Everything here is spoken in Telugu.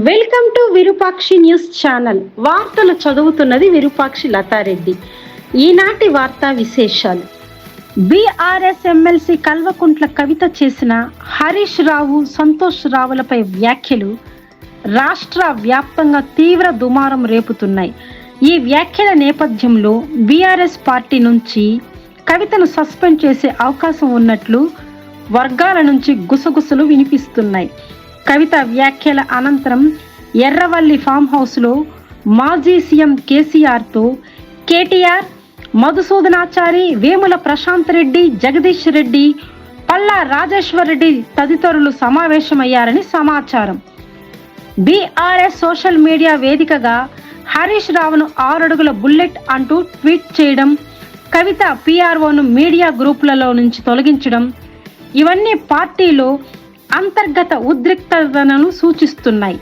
Welcome to Virupakshi news channel. వార్తలు చదువుతున్నది విరూపాక్షి లతారెడ్డి. ఈనాటి వార్తా విశేషాలు. బీఆర్ఎస్ ఎమ్మెల్సీ కల్వకుంట్ల కవిత చేసిన హరీష్ రావు, సంతోష్ రావులపై వ్యాఖ్యలు రాష్ట్ర వ్యాప్తంగా తీవ్ర దుమారం రేపుతున్నాయి. ఈ వ్యాఖ్యల నేపథ్యంలో బీఆర్ఎస్ పార్టీ నుంచి కవితను సస్పెండ్ చేసే అవకాశం ఉన్నట్లు వర్గాల నుంచి గుసగుసలు వినిపిస్తున్నాయి. కవిత వ్యాఖ్యల అనంతరం ఎర్రవల్లి ఫామ్ హౌస్లో మాజీ సీఎం కేసీఆర్తో కేటీఆర్, మధుసూదనాచారి, వేముల ప్రశాంత్ రెడ్డి, జగదీష్ రెడ్డి, పల్లా రాజేశ్వర్ రెడ్డి తదితరులు సమావేశమయ్యారని సమాచారం. బీఆర్ఎస్ సోషల్ మీడియా వేదికగా హరీష్ రావును 6 అడుగుల బుల్లెట్ అంటూ ట్వీట్ చేయడం, కవిత పీఆర్ఓను మీడియా గ్రూపులలో నుంచి తొలగించడం, ఇవన్నీ పార్టీలో అంతర్గత ఉద్రిక్తతను సూచిస్తున్నాయి.